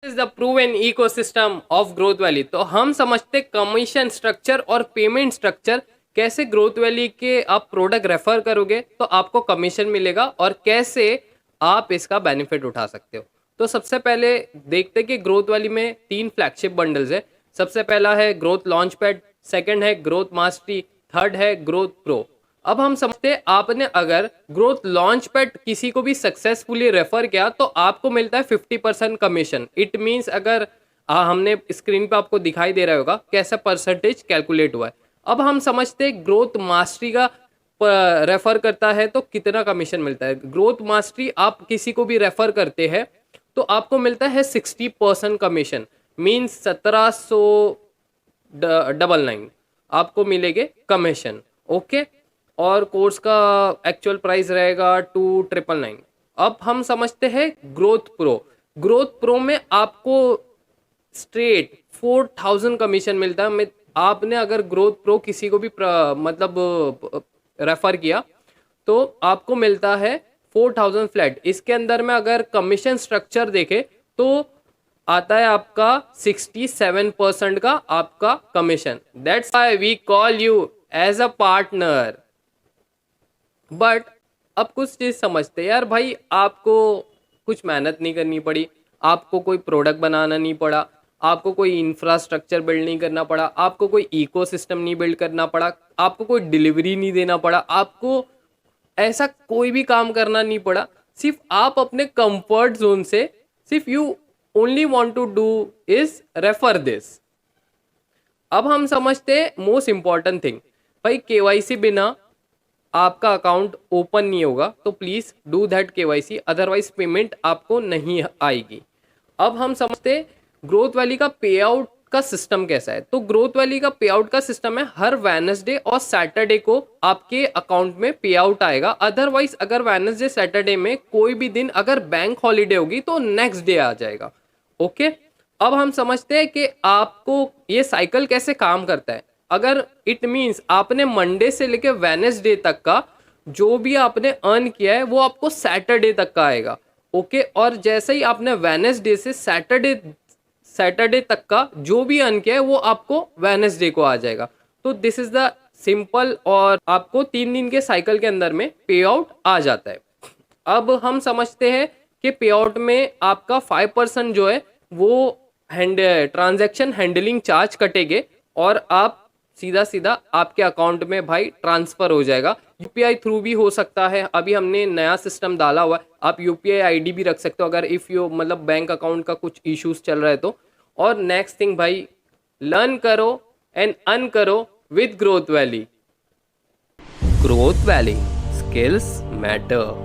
Is the proven ecosystem of growth valley. तो हम समझते कमीशन स्ट्रक्चर और पेमेंट स्ट्रक्चर, कैसे ग्रोथ वैली के आप प्रोडक्ट रेफर करोगे तो आपको कमीशन मिलेगा और कैसे आप इसका बेनिफिट उठा सकते हो। तो सबसे पहले देखते कि ग्रोथ वैली में 3 फ्लैगशिप बंडल्स है। सबसे पहला है ग्रोथ लॉन्च पैड, सेकेंड है ग्रोथ मास्टरी, थर्ड है ग्रोथ प्रो। अब हम समझते हैं आपने अगर ग्रोथ लॉन्च पैड किसी को भी सक्सेसफुली रेफर किया तो आपको मिलता है 50% कमीशन। इट मीन्स अगर हमने स्क्रीन पे आपको दिखाई दे रहा होगा कैसा परसेंटेज कैलकुलेट हुआ है। अब हम समझते हैं ग्रोथ मास्टरी का रेफर करता है तो कितना कमीशन मिलता है। ग्रोथ मास्टरी आप किसी को भी रेफर करते हैं तो आपको मिलता है 60% कमीशन, मीन्स 1799 आपको मिलेंगे कमीशन। ओके, और कोर्स का एक्चुअल प्राइस रहेगा 2999। अब हम समझते हैं ग्रोथ प्रो। ग्रोथ प्रो में आपको स्ट्रेट 4000 कमीशन मिलता है। आपने अगर ग्रोथ प्रो किसी को भी मतलब रेफर किया तो आपको मिलता है 4000 फ्लैट। इसके अंदर में अगर कमीशन स्ट्रक्चर देखे तो आता है आपका 67% का आपका कमीशन। That's why we call you as a partner. But अब कुछ चीज़ समझते हैं यार भाई, आपको कुछ मेहनत नहीं करनी पड़ी, आपको कोई प्रोडक्ट बनाना नहीं पड़ा, आपको कोई इंफ्रास्ट्रक्चर बिल्ड नहीं करना पड़ा, आपको कोई इकोसिस्टम नहीं बिल्ड करना पड़ा, आपको कोई डिलीवरी नहीं देना पड़ा, आपको ऐसा कोई भी काम करना नहीं पड़ा। सिर्फ आप अपने कंफर्ट जोन से सिर्फ you only want to do is refer this. अब हम समझते हैं मोस्ट इंपॉर्टेंट थिंग, भाई केवाईसी बिना आपका अकाउंट ओपन नहीं होगा, तो please do that KYC, otherwise payment आपको नहीं आएगी। अब हम समझते ग्रोथ वैली का पे आउट का सिस्टम कैसा है। तो ग्रोथ वैली का पे आउट का सिस्टम है हर वेडनेसडे और सैटरडे को आपके अकाउंट में पे आउट आएगा। अदरवाइज अगर वेडनेसडे सैटरडे में कोई भी दिन अगर बैंक हॉलीडे होगी तो नेक्स्ट डे आ जाएगा। ओके, अब हम समझते हैं कि आपको ये साइकिल कैसे काम करता है। अगर इट मीन्स आपने मंडे से लेके वेडनेसडे तक का जो भी आपने अर्न किया है वो आपको सैटरडे तक का आएगा। ओके, और जैसे ही आपने वेडनेसडे से सैटरडे तक का जो भी अर्न किया है वो आपको वेडनेसडे को आ जाएगा। तो दिस इज द सिंपल, और आपको 3 दिन के साइकिल के अंदर में पे आउट आ जाता है। अब हम समझते हैं कि पे आउट में आपका 5% जो है वो ट्रांजैक्शन हैंडलिंग चार्ज कटेंगे और आप सीधा सीधा आपके अकाउंट में भाई ट्रांसफर हो जाएगा। यूपीआई थ्रू भी हो सकता है, अभी हमने नया सिस्टम डाला हुआ है। आप यूपीआई आईडी भी रख सकते हो अगर इफ़ यू मतलब बैंक अकाउंट का कुछ इश्यूज चल रहा है तो। और नेक्स्ट थिंग भाई, लर्न करो एंड अर्न करो with growth valley. Growth valley, skills matter.